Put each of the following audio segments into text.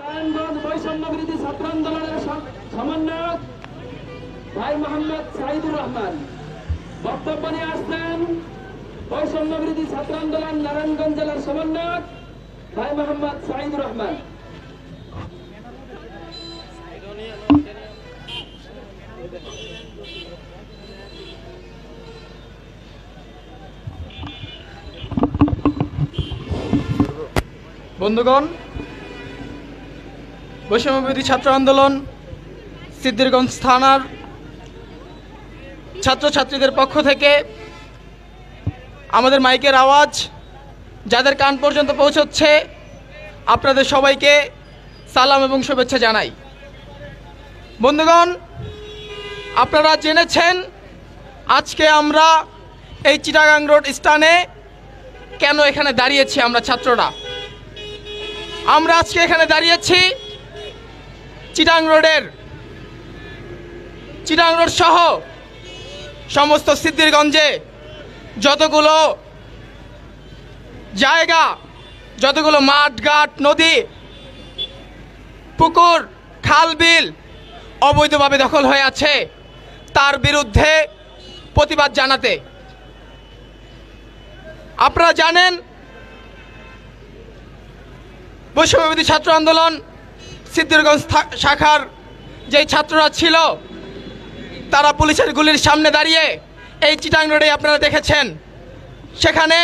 নারায়ণগঞ্জ বৈষম্য বিরোধী ছাত্র আন্দোলনের সমন্বয়ক ভাই মোহাম্মদ সাইদুর রহমান বক্তব্য নিয়ে আসছেন। বৈষম্য বিরোধী ছাত্র আন্দোলন নারায়ণগঞ্জ জেলার সমন্বয়ক ভাই মোহাম্মদ সাইদুর রহমান। বন্ধুগণ, বৈষম্যবিরোধী ছাত্র আন্দোলন সিদ্ধিরগঞ্জ থানার ছাত্রছাত্রীদের পক্ষ থেকে আমাদের মাইকের আওয়াজ যাদের কান পর্যন্ত পৌঁছচ্ছে, আপনাদের সবাইকে সালাম এবং শুভেচ্ছা জানাই। বন্ধুগণ, আপনারা জেনেছেন আজকে আমরা এই চিটাগাং রোড স্থানে কেন এখানে দাঁড়িয়েছি। আমরা আজকে এখানে দাঁড়িয়েছি চিটাগাং রোড সহ সমস্ত সিদ্ধিরগঞ্জে যতগুলো জায়গা, যতগুলো মাঠ ঘাট, নদী, পুকুর, খাল, বিল অবৈধভাবে দখল হয়ে আছে তার বিরুদ্ধে প্রতিবাদ জানাতে। আপনারা জানেন বৈষম্যবিরোধী ছাত্র আন্দোলন সিদ্ধিরগঞ্জ শাখার যেই ছাত্ররা ছিল তারা পুলিশের গুলির সামনে দাঁড়িয়ে এই চিটাগাং রোডে আপনারা দেখেছেন, সেখানে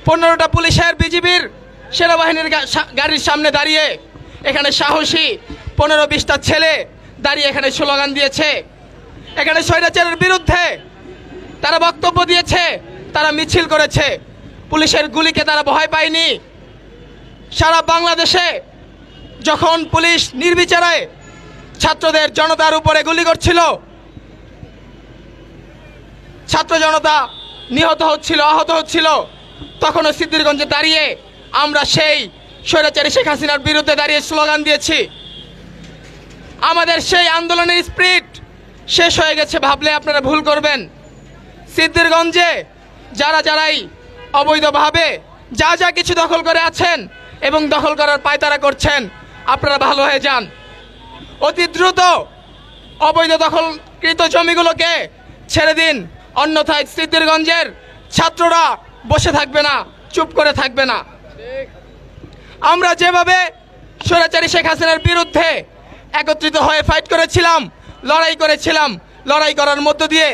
15টা পুলিশের বিজিবির সেনাবাহিনীর গাড়ির সামনে দাঁড়িয়ে এখানে সাহসী 15-20টা ছেলে দাঁড়িয়ে এখানে স্লোগান দিয়েছে। এখানে স্বৈরাচারের বিরুদ্ধে তারা বক্তব্য দিয়েছে, তারা মিছিল করেছে। পুলিশের গুলিকে তারা ভয় পায়নি। সারা বাংলাদেশে যখন পুলিশ নির্বিচারে ছাত্রদের জনতার উপরে গুলি করছিল, ছাত্র জনতা নিহত হচ্ছিল, আহত হচ্ছিল, তখনও সিদ্ধিরগঞ্জে দাঁড়িয়ে আমরা সেই স্বৈরাচারী শেখ হাসিনার বিরুদ্ধে দাঁড়িয়ে স্লোগান দিয়েছি। আমাদের সেই আন্দোলনের স্পিরিট শেষ হয়ে গেছে ভাবলে আপনারা ভুল করবেন। সিদ্ধিরগঞ্জে যারাই অবৈধভাবে যা কিছু দখল করে আছেন এবং দখল করার পায়তারা করছেন, আপনারা ভালো হয়ে যান। অতি দ্রুত অবৈধ দখলকৃত জমিগুলোকে ছেড়ে দিন, অন্যথায় সিদ্ধিরগঞ্জের ছাত্ররা বসে থাকবে না, চুপ করে থাকবে না। আমরা যেভাবে স্বৈরাচারী শেখ হাসিনার বিরুদ্ধে একত্রিত হয়ে ফাইট করেছিলাম, লড়াই করার মধ্য দিয়ে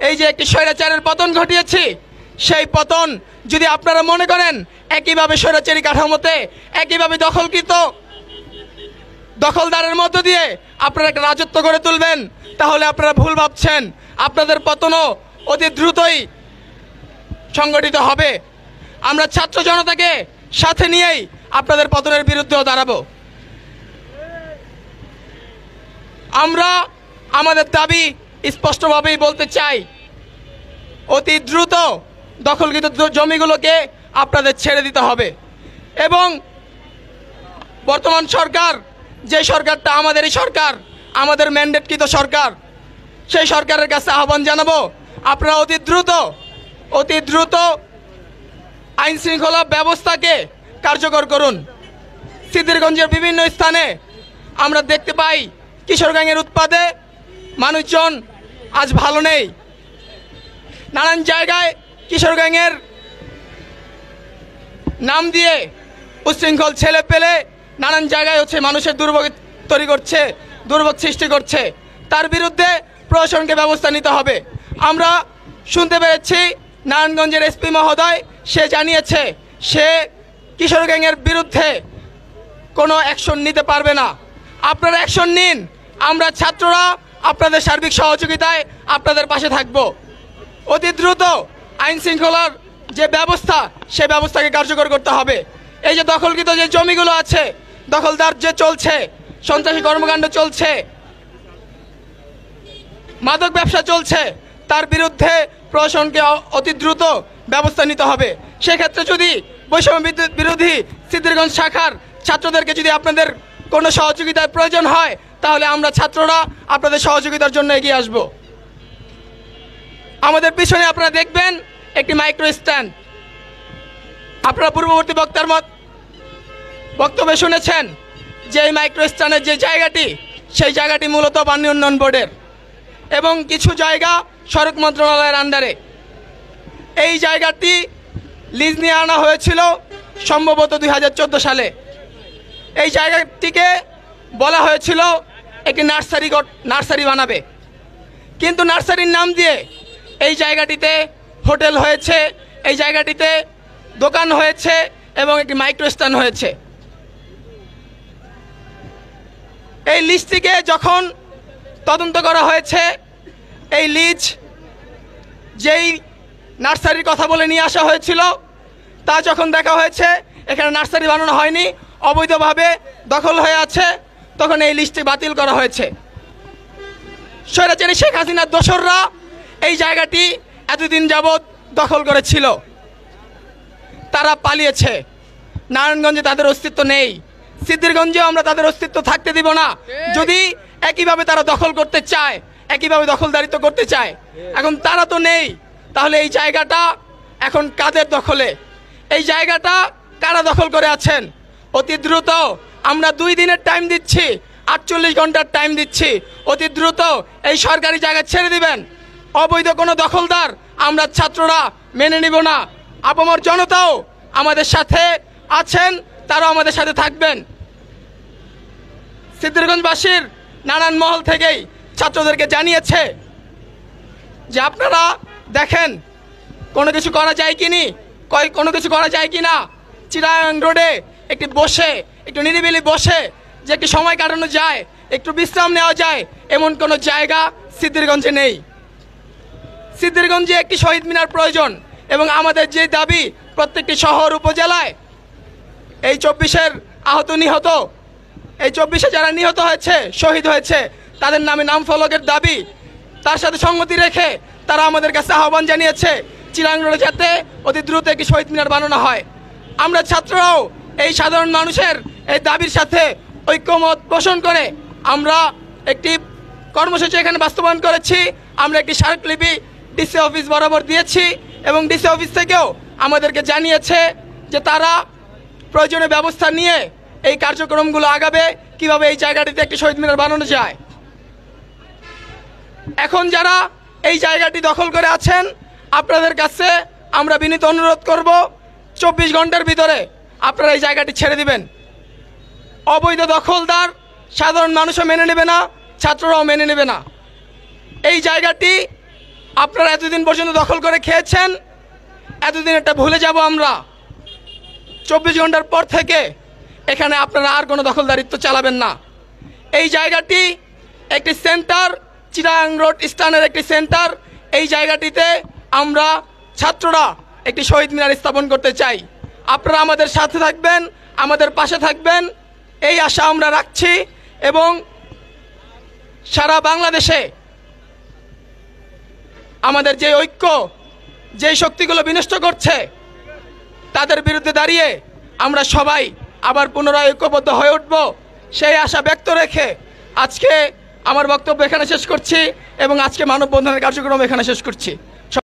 এই যে একটি স্বৈরাচারের পতন ঘটিয়েছি, সেই পতন যদি আপনারা মনে করেন একইভাবে স্বৈরাচারী কাঠামোতে, একইভাবে দখলদারের মধ্য দিয়ে আপনারা একটা রাজত্ব করে তুলবেন, তাহলে আপনারা ভুল ভাবছেন। আপনাদের পতনও অতি দ্রুতই সংগঠিত হবে। আমরা ছাত্র জনতাকে সাথে নিয়েই আপনাদের পতনের বিরুদ্ধেও দাঁড়াবো। আমরা আমাদের দাবি স্পষ্টভাবেই বলতে চাই, অতি দ্রুত দখলকৃত জমিগুলোকে আপনাদের ছেড়ে দিতে হবে এবং বর্তমান সরকার, যে সরকারটা আমাদেরই সরকার, আমাদের ম্যান্ডেটকৃত সরকার, সেই সরকারের কাছে আহ্বান জানাবো, আপনারা অতি দ্রুত আইন শৃঙ্খলা ব্যবস্থাকে কার্যকর করুন। সিদ্ধিরগঞ্জের বিভিন্ন স্থানে আমরা দেখতে পাই কিশোর গ্যাংয়ের উৎপাদে মানুষজন আজ ভালো নেই। নানান জায়গায় কিশোর গ্যাংয়ের নাম দিয়ে উচ্ছৃঙ্খল ছেলে পেলে নানান জায়গায় মানুষের দুর্ভোগ সৃষ্টি করছে। তার বিরুদ্ধে প্রশাসনকে ব্যবস্থা নিতে হবে। আমরা শুনতে পেরেছি নারায়ণগঞ্জের এসপি মহোদয় সে জানিয়েছে সে কিশোর গ্যাংয়ের বিরুদ্ধে কোনো অ্যাকশন নিতে পারবে না। আপনারা অ্যাকশন নিন, আমরা ছাত্ররা আপনাদের সার্বিক সহযোগিতায় আপনাদের পাশে থাকব। অতি দ্রুত আইন শৃঙ্খলার যে ব্যবস্থা, সে ব্যবস্থাকে কার্যকর করতে হবে। এই যে দখলকৃত যে জমিগুলো আছে, দখলদার যে চলছে, সন্ত্রাসী কর্মকাণ্ড চলছে, মাদক ব্যবসা চলছে, তার বিরুদ্ধে প্রশাসনকে অতি দ্রুত ব্যবস্থা নিতে হবে। সেক্ষেত্রে যদি বৈষম্য বিরোধী সিদ্ধিরগঞ্জ শাখার ছাত্রদেরকে যদি আপনাদের কোনো সহযোগিতার প্রয়োজন হয়, তাহলে আমরা ছাত্ররা আপনাদের সহযোগিতার জন্য এগিয়ে আসব। আমাদের পিছনে আপনারা দেখবেন একটি মাইক্রো স্ট্যান্ড। আপনারা পূর্ববর্তী বক্তার বক্তব্যে শুনেছেন যে মাইক্রো স্থানের যে জায়গাটি, সেই জায়গাটি মূলত পানি উন্নয়ন বোর্ডের এবং কিছু জায়গা সড়ক মন্ত্রণালয়ের আন্ডারে। এই জায়গাটি লিজ নিয়ে আনা হয়েছিল সম্ভবত 2014 সালে। এই জায়গাটিকে বলা হয়েছিল একটি নার্সারি বানাবে, কিন্তু নার্সারির নাম দিয়ে এই জায়গাটিতে হোটেল হয়েছে, এই জায়গাটিতে দোকান হয়েছে এবং একটি মাইক্রো স্থান হয়েছে। এই লিজটিকে যখন তদন্ত করা হয়েছে, এই লিজ যেই নার্সারির কথা বলে নিয়ে আসা হয়েছিল, তা যখন দেখা হয়েছে এখানে নার্সারি বানানো হয়নি, অবৈধভাবে দখল হয়ে আছে, তখন এই লিস্টটি বাতিল করা হয়েছে। স্বৈরাচারী শেখ হাসিনার দোসররা এই জায়গাটি এতদিন যাবৎ দখল করেছিল, তারা পালিয়েছে। নারায়ণগঞ্জে তাদের অস্তিত্ব নেই, সিদ্ধিরগঞ্জেও আমরা তাদের অস্তিত্ব থাকতে দিব না। যদি একইভাবে তারা দখল করতে চায়, একইভাবে দখলদারিত্ব করতে চায়, এখন তারা তো নেই, তাহলে এই জায়গাটা এখন কাদের দখলে? এই জায়গাটা কারা দখল করে আছেন? অতি দ্রুত আমরা 2 দিনের টাইম দিচ্ছি, 48 ঘন্টার টাইম দিচ্ছি, অতি দ্রুত এই সরকারি জায়গা ছেড়ে দিবেন। অবৈধ কোনো দখলদার আমরা ছাত্ররা মেনে নিব না। আপামর জনতাও আমাদের সাথে আছেন, তারাও আমাদের সাথে থাকবেন। সিদ্ধিরগঞ্জবাসীর নানান মহল থেকেই ছাত্রদেরকে জানিয়েছে যে আপনারা দেখেন কোনো কিছু করা যায় কিনি, কোনো কিছু করা যায় কি না। চিটাগাং রোডে একটু নিরিবিলি বসে যে একটি সময় কাটানো যায়, একটু বিশ্রাম নেওয়া যায়, এমন কোনো জায়গা সিদ্ধিরগঞ্জে নেই। সিদ্ধিরগঞ্জে একটি শহীদ মিনার প্রয়োজন এবং আমাদের যে দাবি, প্রত্যেকটি শহর উপজেলায় এই 24-এর আহত নিহত, এই 24-এ যারা নিহত হয়েছে, শহীদ হয়েছে, তাদের নামে নাম ফলকের দাবি। তার সাথে সংগতি রেখে তারা আমাদের কাছে আহ্বান জানিয়েছে চিটাগাং রোডে যাতে অতি দ্রুত একটি শহীদ মিনার বানানো হয়। আমরা ছাত্ররাও এই সাধারণ মানুষের এই দাবির সাথে ঐক্যমত পোষণ করে আমরা একটি কর্মসূচি এখানে বাস্তবায়ন করেছি। আমরা একটি স্মারকলিপি ডিসি অফিস বরাবর দিয়েছি এবং ডিসি অফিস থেকেও আমাদেরকে জানিয়েছে যে তারা প্রয়োজনীয় ব্যবস্থা নিয়ে এই কার্যক্রমগুলো আগাবে, কিভাবে এই জায়গাটিতে একটি শহীদ মিনার বানানো যায়। এখন যারা এই জায়গাটি দখল করে আছেন, আপনাদের কাছে আমরা বিনীত অনুরোধ করব 24 ঘন্টার ভিতরে আপনারা এই জায়গাটি ছেড়ে দিবেন। অবৈধ দখলদার সাধারণ মানুষও মেনে নেবে না, ছাত্ররাও মেনে নেবে না। এই জায়গাটি আপনারা এতদিন পর্যন্ত দখল করে খেয়েছেন, এতদিন এটা ভুলে যাব আমরা। 24 ঘন্টার পর থেকে এখানে আপনারা আর কোনো দখলদারিত্ব চালাবেন না। এই জায়গাটি একটি সেন্টার, চিটাগাং রোড স্থানের একটি সেন্টার। এই জায়গাটিতে আমরা ছাত্ররা একটি শহীদ মিনার স্থাপন করতে চাই। আপনারা আমাদের সাথে থাকবেন, আমাদের পাশে থাকবেন, এই আশা আমরা রাখছি এবং সারা বাংলাদেশে আমাদের যে ঐক্য, যেই শক্তিগুলো বিনষ্ট করছে, তাদের বিরুদ্ধে দাঁড়িয়ে আমরা সবাই আবার পুনরায় ঐক্যবদ্ধ হয়ে উঠব, সেই আশা ব্যক্ত রেখে আজকে আমার বক্তব্য এখানে শেষ করছি এবং আজকে মানববন্ধনের কার্যক্রম এখানে শেষ করছি।